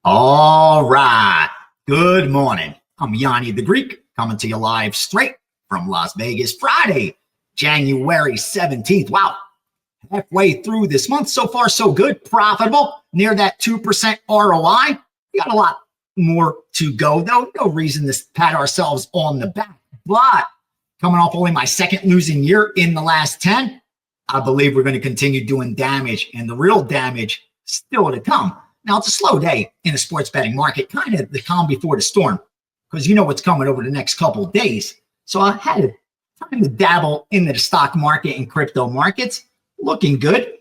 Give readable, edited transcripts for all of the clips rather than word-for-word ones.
All right. Good morning. I'm Gianni the Greek coming to you live straight from Las Vegas, Friday, January 17th. Wow. Halfway through this month. So far, so good. Profitable. Near that 2% ROI. We got a lot more to go, though. No reason to pat ourselves on the back. But coming off only my second losing year in the last 10, I believe we're going to continue doing damage, and the real damage still to come. Now, it's a slow day in the sports betting market, kind of the calm before the storm, because you know what's coming over the next couple of days. So I had time to dabble into the stock market and crypto markets. Looking good.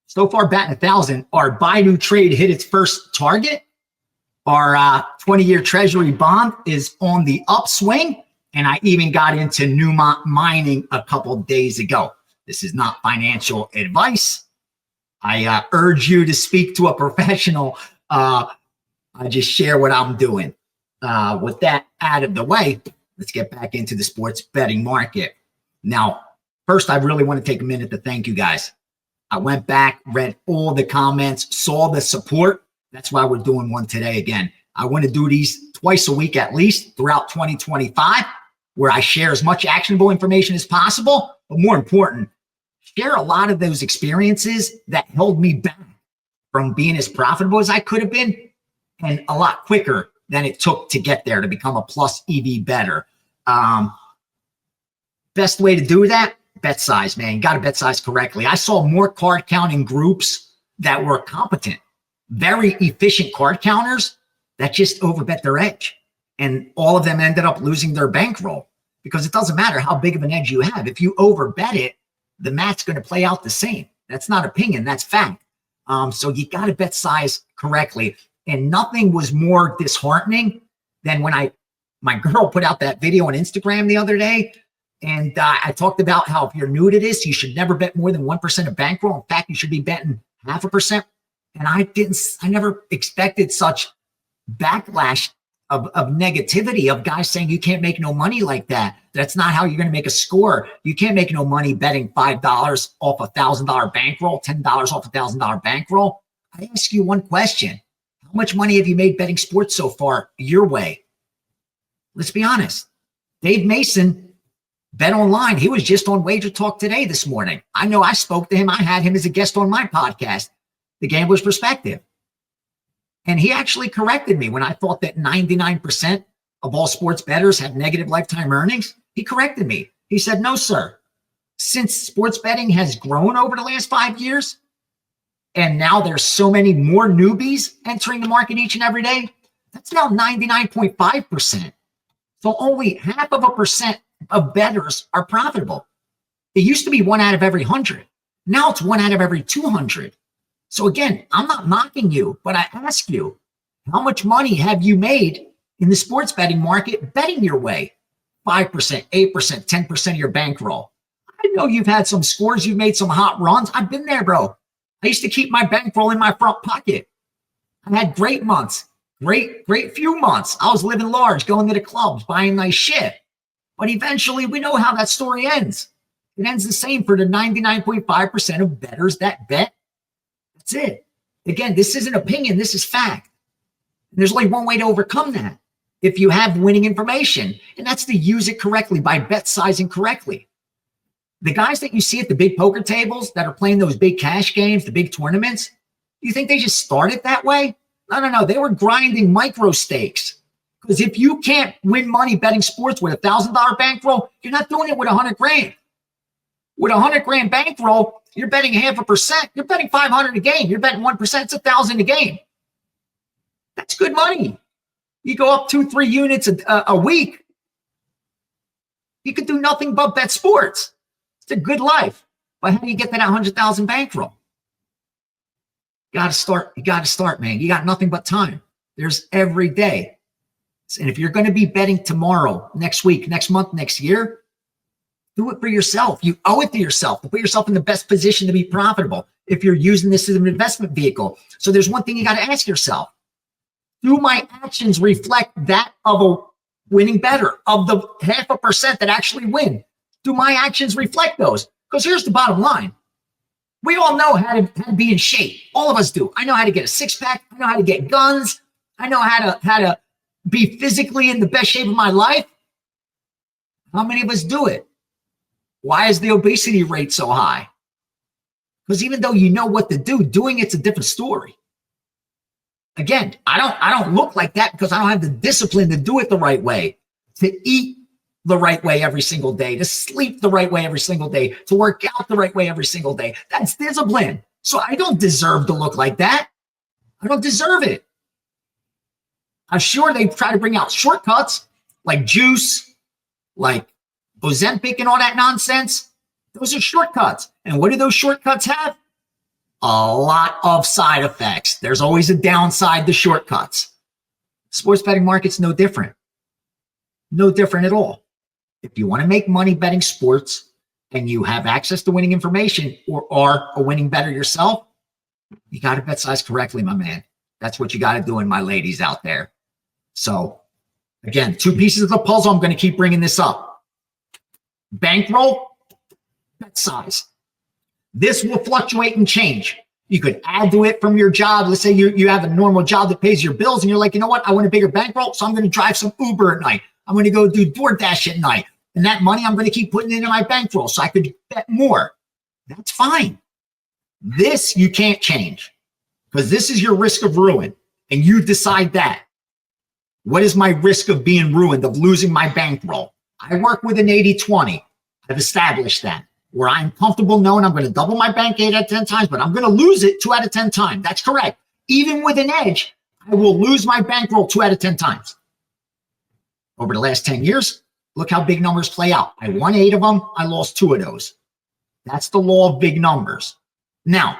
So far, batting 1,000. Our buy new trade hit its first target. Our 20-year treasury bond is on the upswing, and I even got into Newmont mining a couple of days ago. This is not financial advice. I urge you to speak to a professional. I just share what I'm doing. With that out of the way, let's get back into the sports betting market. Now, first, I really want to take a minute to thank you guys. I went back, read all the comments, saw the support. That's why we're doing one today again. I want to do these twice a week at least throughout 2025, where I share as much actionable information as possible, but more important, share a lot of those experiences that held me back from being as profitable as I could have been, and a lot quicker than it took to get there to become a plus EV bettor. Best way to do that, bet size, man. You got to bet size correctly. I saw more card counting groups that were competent, very efficient card counters that just overbet their edge. And all of them ended up losing their bankroll, because it doesn't matter how big of an edge you have. If you overbet it, the math's going to play out the same. That's not opinion, that's fact. So you got to bet size correctly. And nothing was more disheartening than when my girl put out that video on Instagram the other day. And I talked about how if you're new to this, you should never bet more than 1% of bankroll. In fact, you should be betting 0.5%. And I never expected such backlash of negativity, of guys saying you can't make no money like that. That's not how you're going to make a score. You can't make no money betting $5 off a $1,000 bankroll, $10 off a $1,000 bankroll. I ask you one question. How much money have you made betting sports so far your way? Let's be honest. Dave Mason, Bet Online, he was just on WagerTalk today this morning. I know I spoke to him. I had him as a guest on my podcast, The Gambler's Perspective. And he actually corrected me when I thought that 99% of all sports bettors have negative lifetime earnings. He corrected me. He said, no, sir. Since sports betting has grown over the last 5 years, and now there's so many more newbies entering the market each and every day, that's now 99.5%. So only 0.5% of bettors are profitable. It used to be 1 out of every 100. Now it's 1 out of every 200. So again, I'm not mocking you, but I ask you, how much money have you made in the sports betting market betting your way? 5%, 8%, 10% of your bankroll. I know you've had some scores. You've made some hot runs. I've been there, bro. I used to keep my bankroll in my front pocket. I had great months, great few months. I was living large, going to the clubs, buying nice shit. But eventually, we know how that story ends. It ends the same for the 99.5% of bettors that bet. That's it. Again, this isn't opinion. This is fact. And there's only one way to overcome that. If you have winning information, and that's to use it correctly by bet sizing correctly. The guys that you see at the big poker tables that are playing those big cash games, the big tournaments, you think they just started that way? No. They were grinding micro stakes. Because if you can't win money betting sports with a $1,000 bankroll, you're not doing it with 100 grand. With a 100 grand bankroll, you're betting 0.5%. You're betting 500 a game. You're betting 1%. It's 1,000 a game. That's good money. You go up 2-3 units a week. You could do nothing but bet sports. It's a good life. But how do you get that 100,000 bankroll? You got to start, man. You got nothing but time. There's every day. And if you're going to be betting tomorrow, next week, next month, next year, do it for yourself. You owe it to yourself to put yourself in the best position to be profitable if you're using this as an investment vehicle. So there's one thing you got to ask yourself. Do my actions reflect that of a winning bettor, of the 0.5% that actually win? Do my actions reflect those? Because here's the bottom line. We all know how to be in shape. All of us do. I know how to get a six-pack. I know how to get guns. I know how to be physically in the best shape of my life. How many of us do it? Why is the obesity rate so high? Because even though you know what to do, doing it's a different story. Again, I don't look like that because I don't have the discipline to do it the right way, to eat the right way every single day, to sleep the right way every single day, to work out the right way every single day. That's discipline. So I don't deserve to look like that. I don't deserve it. I'm sure they try to bring out shortcuts like juice, like Ozempic and all that nonsense. Those are shortcuts. And what do those shortcuts have? A lot of side effects. There's always a downside to shortcuts. Sports betting market's no different. No different at all. If you want to make money betting sports and you have access to winning information or are a winning bettor yourself, you got to bet size correctly, my man. That's what you got to do, and my ladies out there. So again, two pieces of the puzzle. I'm going to keep bringing this up. Bankroll, bet size. This will fluctuate and change. You could add to it from your job. Let's say you have a normal job that pays your bills and you're like, you know what? I want a bigger bankroll, so I'm going to drive some Uber at night. I'm going to go do DoorDash at night. And that money I'm going to keep putting into my bankroll so I could bet more. That's fine. This you can't change because this is your risk of ruin. And you decide that. What is my risk of being ruined, of losing my bankroll? I work with an 80-20. I've established that. Where I'm comfortable knowing I'm going to double my bank 8 out of 10 times, but I'm going to lose it 2 out of 10 times. That's correct. Even with an edge, I will lose my bankroll 2 out of 10 times. Over the last 10 years, look how big numbers play out. I won 8 of them. I lost 2 of those. That's the law of big numbers. Now,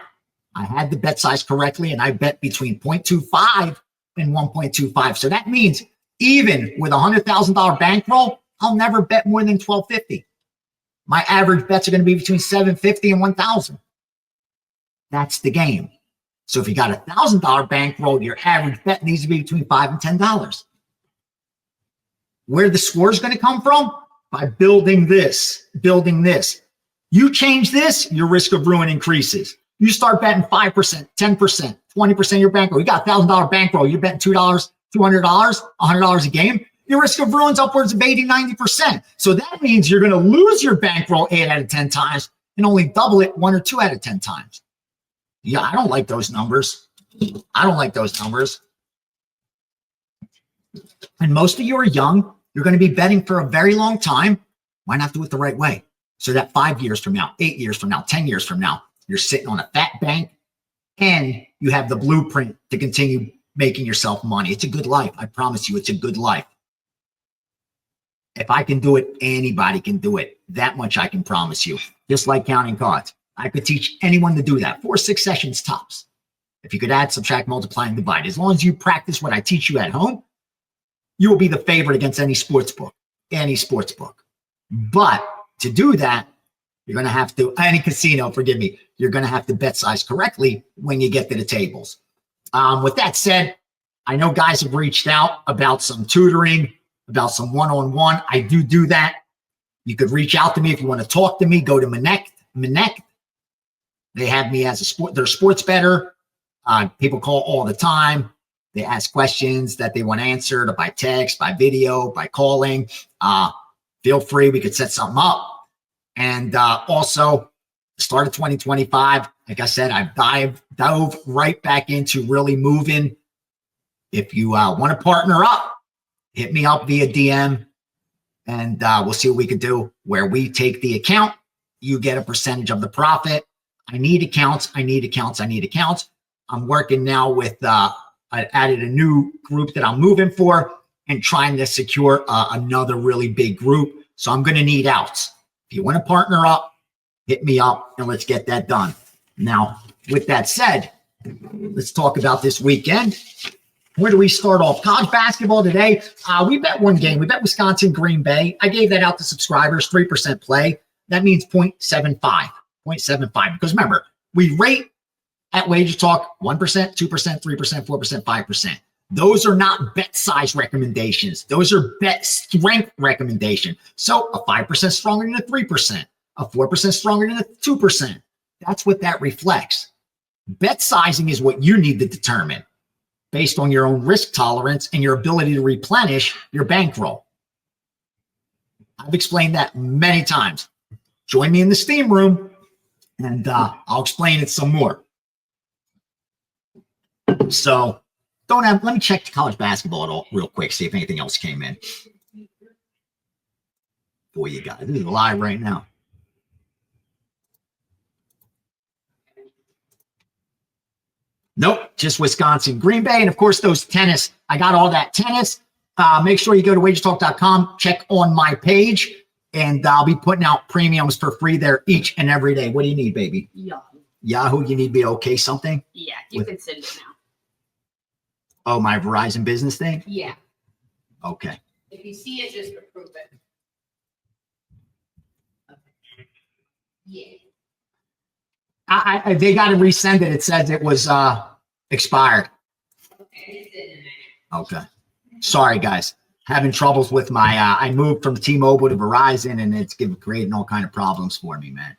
I had the bet size correctly, and I bet between 0.25 and 1.25. So that means even with a $100,000 bankroll, I'll never bet more than $1,250. My average bets are going to be between $750 and $1,000. That's the game. So if you got a $1,000 bankroll, your average bet needs to be between $5 and $10. Where the score is going to come from? By building this, building this. You change this, your risk of ruin increases. You start betting 5%, 10%, 20% of your bankroll. You got a $1,000 bankroll. You're betting $2, $200, $100 a game. Your risk of ruin's upwards of 80, 90%. So that means you're going to lose your bankroll 8 out of 10 times and only double it 1 or 2 out of 10 times. Yeah, I don't like those numbers. I don't like those numbers. And most of you are young. You're going to be betting for a very long time. Why not do it the right way? So that 5 years from now, 8 years from now, 10 years from now, you're sitting on a fat bank and you have the blueprint to continue making yourself money. It's a good life. I promise you, it's a good life. If I can do it, anybody can do it. That much I can promise you. Just like counting cards. I could teach anyone to do that. 4 or 6 sessions tops. If you could add, subtract, multiply, and divide. As long as you practice what I teach you at home, you will be the favorite against any sports book. Any sports book. But to do that, you're going to have to, any casino, forgive me, you're going to have to bet size correctly when you get to the tables. With that said, I know guys have reached out about some tutoring, about some one-on-one. I do that. You could reach out to me if you want to talk to me. Go to Minect. They have me as they're a sports bettor. People call all the time. They ask questions that they want answered by text, by video, by calling. Feel free. We could set something up. And also, start of 2025, like I said, I've dove right back into really moving. If you want to partner up, hit me up via DM, and we'll see what we could do where we take the account. You get a percentage of the profit. I need accounts. I'm working now with, I added a new group that I'm moving for and trying to secure another really big group. So I'm going to need outs. If you want to partner up, hit me up and let's get that done. Now, with that said, let's talk about this weekend. Where do we start off? College basketball today. We bet one game. We bet Wisconsin, Green Bay. I gave that out to subscribers, 3% play. That means 0.75. 0.75. Because remember, we rate at WagerTalk 1%, 2%, 3%, 4%, 5%. Those are not bet size recommendations. Those are bet strength recommendations. So a 5% stronger than a 3%, a 4% stronger than a 2%. That's what that reflects. Bet sizing is what you need to determine based on your own risk tolerance and your ability to replenish your bankroll. I've explained that many times. Join me in the steam room and I'll explain it some more. So let me check the college basketball real quick, see if anything else came in. Boy, you guys, this is live right now. Nope, just Wisconsin, Green Bay, and of course those tennis. I got all that tennis. Make sure you go to WagerTalk.com, check on my page, and I'll be putting out premiums for free there each and every day. What do you need, baby? Yahoo. Yahoo, you need me to okay something? Yeah, you can send it now. Oh, my Verizon business thing? Yeah. Okay. If you see it, just approve it. Okay. Yeah. They got to resend it. It says it was expired. Okay. Sorry, guys. Having troubles with my, I moved from T-Mobile to Verizon, and it's creating all kind of problems for me, man.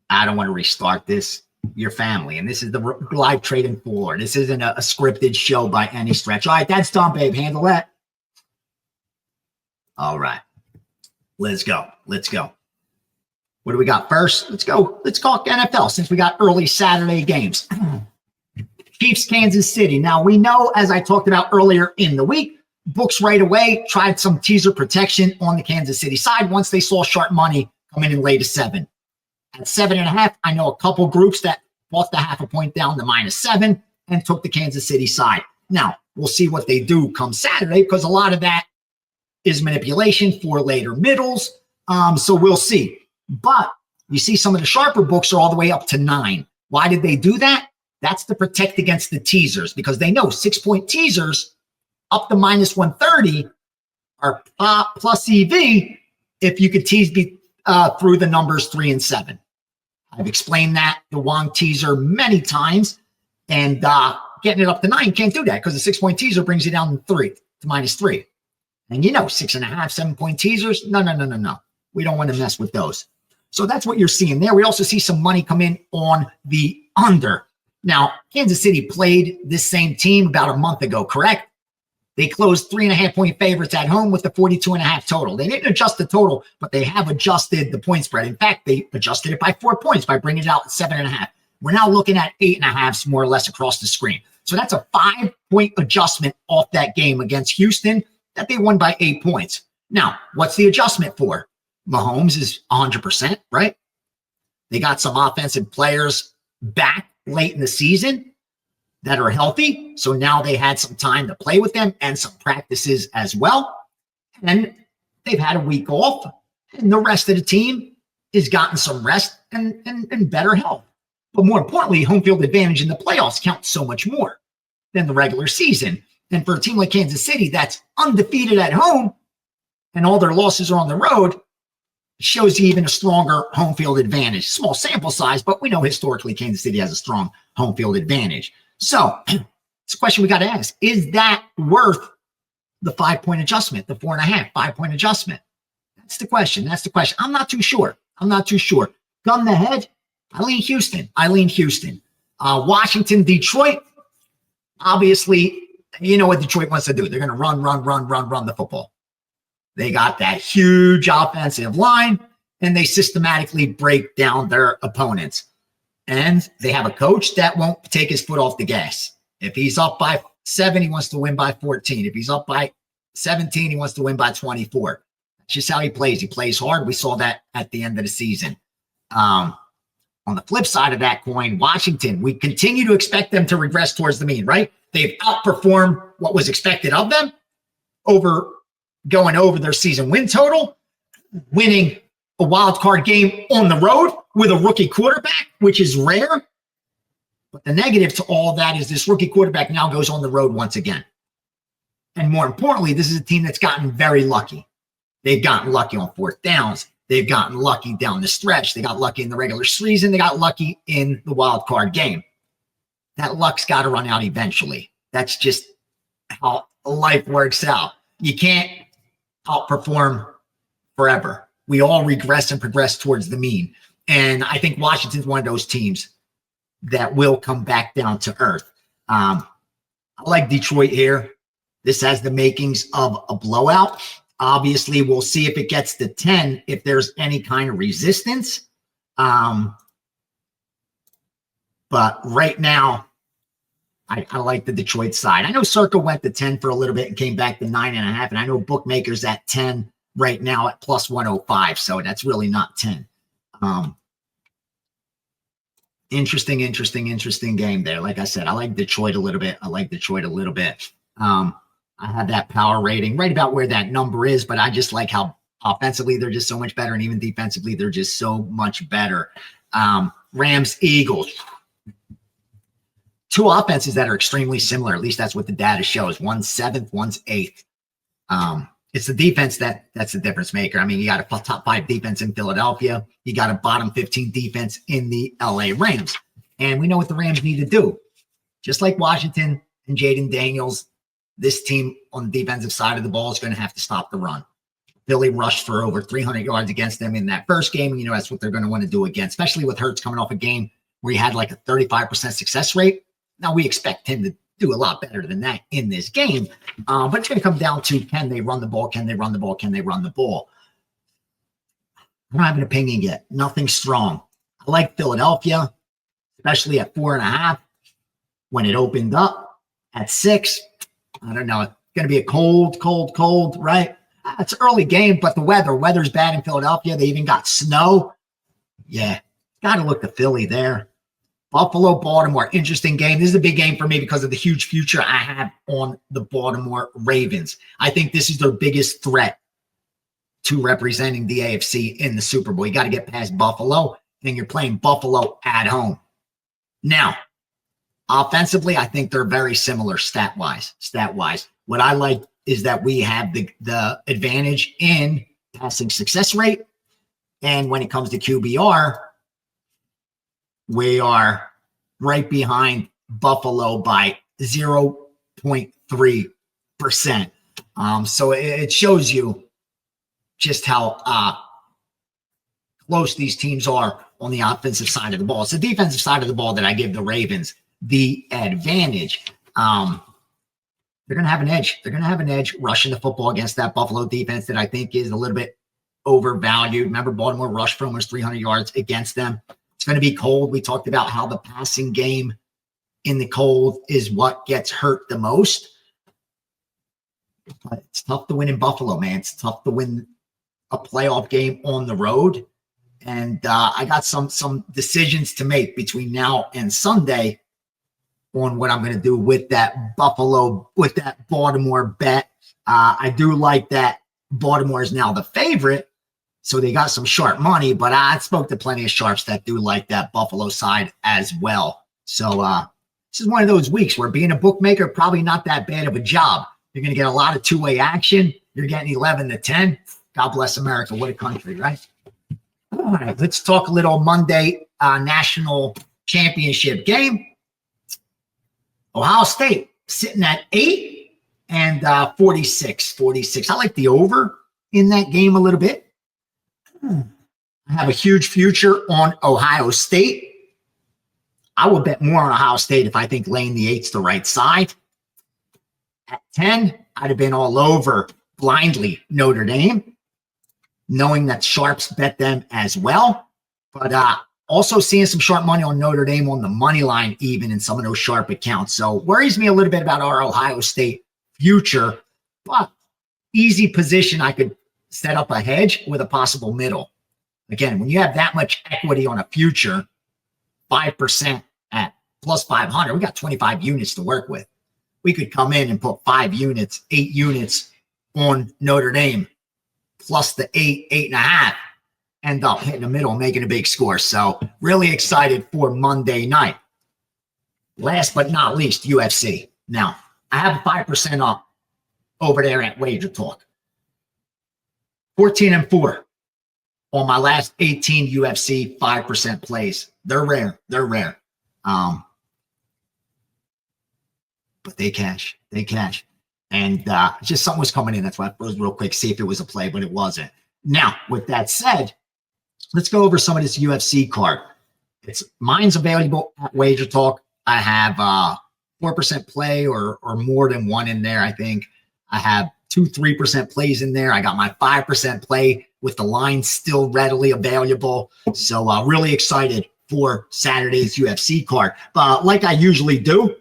I don't want to restart this. Your family, and this is the live trading floor. This isn't a scripted show by any stretch. All right, that's done, babe. Handle that. All right. Let's go. Let's go. What do we got first? Let's go. Let's talk NFL since we got early Saturday games. Chiefs, Kansas City. Now, we know, as I talked about earlier in the week, books right away tried some teaser protection on the Kansas City side once they saw sharp money coming in late to 7. At 7.5, I know a couple groups that bought the half a point down to -7 and took the Kansas City side. Now, we'll see what they do come Saturday because a lot of that is manipulation for later middles. So we'll see. But you see some of the sharper books are all the way up to 9. Why did they do that? That's to protect against the teasers because they know 6-point teasers up to -130 are plus EV if you could tease through the numbers 3 and 7. I've explained that, the Wong teaser, many times, and getting it up to 9 can't do that because the 6-point teaser brings you down to -3. And 6.5, 7-point teasers, no. We don't want to mess with those. So that's what you're seeing there. We also see some money come in on the under. Now, Kansas City played this same team about a month ago, correct? They closed 3.5-point favorites at home with the 42.5 total. They didn't adjust the total, but they have adjusted the point spread. In fact, they adjusted it by 4 points by bringing it out at 7.5. We're now looking at 8.5 more or less across the screen. So that's a 5-point adjustment off that game against Houston that they won by 8 points. Now, what's the adjustment for? Mahomes is 100%, right? They got some offensive players back late in the season that are healthy. So now they had some time to play with them and some practices as well. And they've had a week off. And the rest of the team has gotten some rest and better health. But more importantly, home field advantage in the playoffs counts so much more than the regular season. And for a team like Kansas City that's undefeated at home and all their losses are on the road, shows you even a stronger home field advantage. Small sample size, but we know historically Kansas City has a strong home field advantage. So it's a question we got to ask. Is that worth the 5-point adjustment, the 4.5, 5-point adjustment? That's the question. That's the question. I'm not too sure. Gun the head, I lean Houston. Washington, Detroit. Obviously, you know what Detroit wants to do. They're going to run the football. They got that huge offensive line, and they systematically break down their opponents. And they have a coach that won't take his foot off the gas. If he's up by 7, he wants to win by 14. If he's up by 17, he wants to win by 24. That's just how he plays. He plays hard. We saw that at the end of the season. On the flip side of that coin, Washington, we continue to expect them to regress towards the mean, right? They've outperformed what was expected of them going over their season win total, winning a wild card game on the road with a rookie quarterback, which is rare. But the negative to all of that is this rookie quarterback now goes on the road once again. And more importantly, this is a team that's gotten very lucky. They've gotten lucky on 4th downs. They've gotten lucky down the stretch. They got lucky in the regular season. They got lucky in the wild card game. That luck's got to run out eventually. That's just how life works out. You can't outperform forever. we all regress and progress towards the mean. And I think Washington's one of those teams that will come back down to earth. I like Detroit here. This has the makings of a blowout. Obviously, we'll see if it gets to 10, if there's any kind of resistance. But right now, I like the Detroit side. I know Circa went to 10 for a little bit and came back to 9.5. And I know Bookmakers at 10 right now at plus 105. So that's really not 10. Interesting game there. Like I said, I like Detroit a little bit. I have that power rating right about where that number is, but I just like how offensively they're just so much better. And even defensively, they're just so much better. Rams, Eagles. Two offenses that are extremely similar. At least that's what the data shows. One's 7th, one's 8th. It's the defense that's the difference maker. I mean, you got a top 5 defense in Philadelphia. You got a bottom 15 defense in the LA Rams. And we know what the Rams need to do. Just like Washington and Jaden Daniels, this team on the defensive side of the ball is going to have to stop the run. Philly rushed for over 300 yards against them in that first game. And, that's what they're going to want to do again, especially with Hurts coming off a game where he had like a 35% success rate. Now we expect him to do a lot better than that in this game. But it's going to come down to, can they run the ball? Can they run the ball? Can they run the ball? I don't have an opinion yet. Nothing strong. I like Philadelphia, especially at 4.5. When it opened up at 6, I don't know. It's going to be a cold, right? It's an early game, but the weather's bad in Philadelphia. They even got snow. Yeah, got to look to Philly there. Buffalo, Baltimore, interesting game. This is a big game for me because of the huge future I have on the Baltimore Ravens. I think this is their biggest threat to representing the AFC in the Super Bowl. You got to get past Buffalo, and you're playing Buffalo at home. Now, offensively, I think they're very similar stat-wise. What I like is that we have the advantage in passing success rate. And when it comes to QBR, we are right behind Buffalo by 0.3%. So it shows you just how close these teams are on the offensive side of the ball. It's the defensive side of the ball that I give the Ravens the advantage. They're going to have an edge. They're going to have an edge rushing the football against that Buffalo defense that I think is a little bit overvalued. Remember, Baltimore rushed for almost 300 yards against them. It's going to be cold. We talked about how the passing game in the cold is what gets hurt the most. But it's tough to win in Buffalo, man. It's tough to win a playoff game on the road. And I got some decisions to make between now and Sunday on what I'm going to do with that Baltimore bet. I do like that Baltimore is now the favorite. So they got some sharp money, but I spoke to plenty of sharps that do like that Buffalo side as well. So this is one of those weeks where being a bookmaker, probably not that bad of a job. You're going to get a lot of two-way action. You're getting 11 to 10. God bless America. What a country, right? All right, let's talk a little Monday national championship game. Ohio State sitting at 8 and 46. I like the over in that game a little bit. I have a huge future on Ohio State. I will bet more on Ohio State if I think laying the 8's the right side. At 10, I'd have been all over blindly Notre Dame, knowing that sharps bet them as well. But also seeing some sharp money on Notre Dame on the money line, even in some of those sharp accounts. So worries me a little bit about our Ohio State future, but easy position. I could set up a hedge with a possible middle. Again, when you have that much equity on a future, 5% at plus 500, we got 25 units to work with. We could come in and put 8 units on Notre Dame, plus the 8.5, end up hitting the middle, making a big score. So really excited for Monday night. Last but not least, UFC. Now, I have 5% up over there at WagerTalk. 14-4 on my last 18 UFC 5% plays. They're rare. But they cash. And just something was coming in. That's why I froze real quick, see if it was a play, but it wasn't. Now, with that said, let's go over some of this UFC card. Mine's available at WagerTalk. I have 4% play or more than one in there, I think. I have 2-3% plays in there. I got my 5% play with the line still readily available. So really excited for Saturday's UFC card. But like I usually do,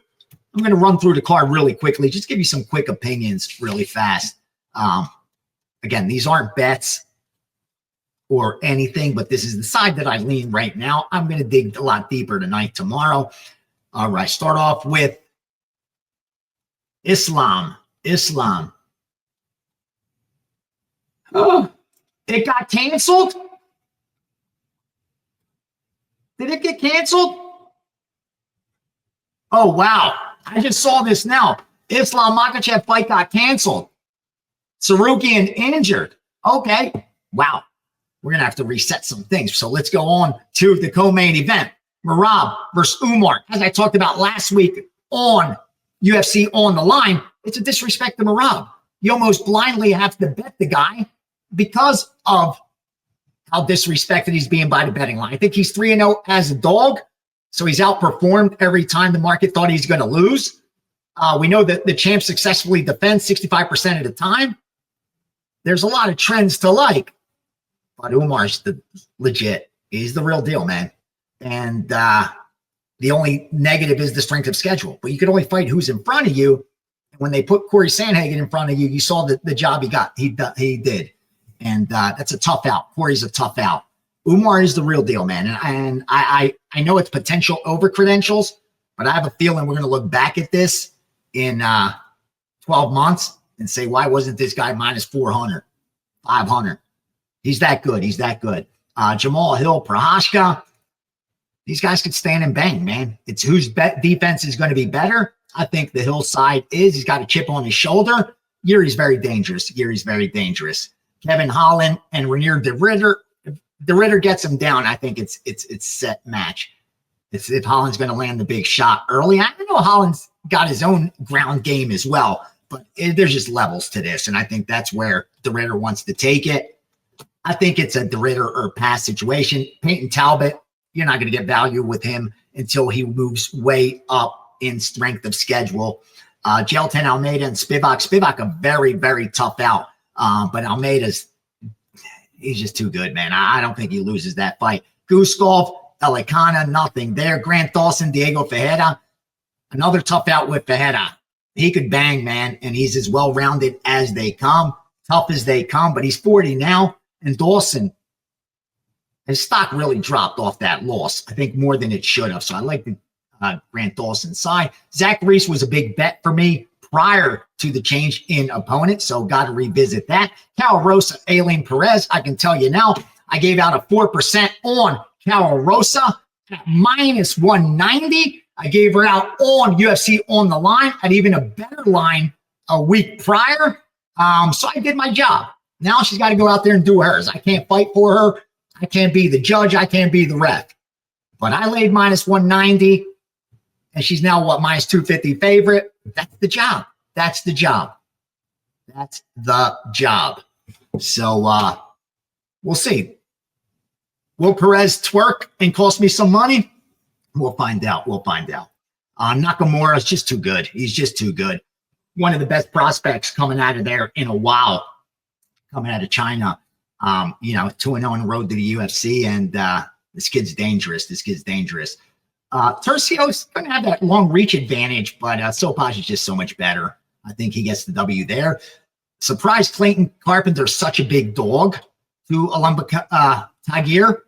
I'm going to run through the card really quickly, just give you some quick opinions really fast. Again, these aren't bets or anything, but this is the side that I lean right now. I'm going to dig a lot deeper tonight, tomorrow. All right, start off with Islam. Oh, it got canceled? Did it get canceled? Oh, wow. I just saw this now. Islam Makhachev fight got canceled. Sarukian injured. Okay. Wow. We're going to have to reset some things. So let's go on to the co-main event. Merab versus Umar. As I talked about last week on UFC On the Line, it's a disrespect to Merab. You almost blindly have to bet the guy because of how disrespected he's being by the betting line. I think he's 3-0 as a dog, so he's outperformed every time the market thought he's going to lose. We know that the champ successfully defends 65% of the time. There's a lot of trends to like, but Umar's the legit. He's the real deal, man. And the only negative is the strength of schedule. But you can only fight who's in front of you. And when they put Corey Sandhagen in front of you, you saw the job he got. He did. And that's a tough out. Corey's a tough out. Umar is the real deal, man. And I know it's potential over credentials, but I have a feeling we're going to look back at this in 12 months and say, why wasn't this guy minus 400, 500? He's that good. He's that good. Jamal Hill, Prohashka. These guys could stand and bang, man. It's whose defense is going to be better. I think the Hill side is. He's got a chip on his shoulder. Yuri's very dangerous. Kevin Holland and Renier de Ritter. De Ritter gets him down. I think it's set match. It's if Holland's going to land the big shot early. I know Holland's got his own ground game as well, but there's just levels to this, and I think that's where de Ritter wants to take it. I think it's a de Ritter or pass situation. Peyton Talbot, you're not going to get value with him until he moves way up in strength of schedule. Gelton, Almeida, and Spivak. Spivak, a very, very tough out. But Almeida's, he's just too good, man. I don't think he loses that fight. Guskov, Elikana, nothing there. Grant Dawson, Diego Ferreira, another tough out with Ferreira. He could bang, man, and he's as well-rounded as they come, tough as they come, but he's 40 now. And Dawson, his stock really dropped off that loss, I think more than it should have. So I like the Grant Dawson side. Zach Reese was a big bet for me prior to the change in opponent, so got to revisit that. Cal Rosa, Aileen Perez, I can tell you now, I gave out a 4% on Cal Rosa at minus 190. I gave her out on UFC On the Line at even a better line a week prior. So I did my job. Now she's got to go out there and do hers. I can't fight for her. I can't be the judge. I can't be the ref. But I laid minus 190, and she's now, what, minus 250 favorite? That's the job. That's the job. That's the job. So we'll see. Will Perez twerk and cost me some money? We'll find out. We'll find out. Nakamura is just too good. He's just too good. One of the best prospects coming out of there in a while, coming out of China. 2-0 on the road to the UFC, and this kid's dangerous. Tercio's going to have that long reach advantage, but Sopaj is just so much better. I think he gets the W there. Surprised Clayton Carpenter's such a big dog to Alumba Tagir,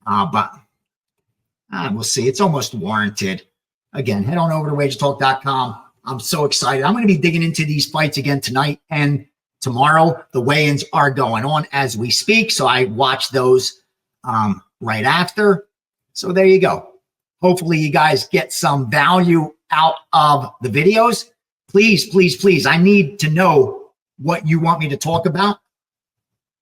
but we'll see. It's almost warranted. Again, head on over to WagerTalk.com. I'm so excited. I'm going to be digging into these fights again tonight and tomorrow. The weigh-ins are going on as we speak, so I watch those right after. So there you go. Hopefully you guys get some value out of the videos. Please, please, please, I need to know what you want me to talk about.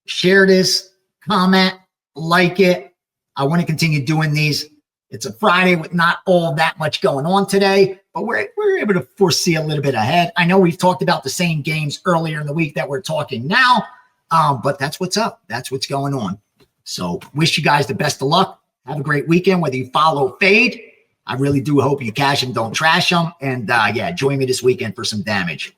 Share this, comment, like it. I want to continue doing these. It's a Friday with not all that much going on today, but we're able to foresee a little bit ahead. I know we've talked about the same games earlier in the week that we're talking now, But that's what's up. That's what's going on. So wish you guys the best of luck. Have a great weekend, whether you follow fade. I really do hope you cash them, don't trash them. And yeah, join me this weekend for some damage.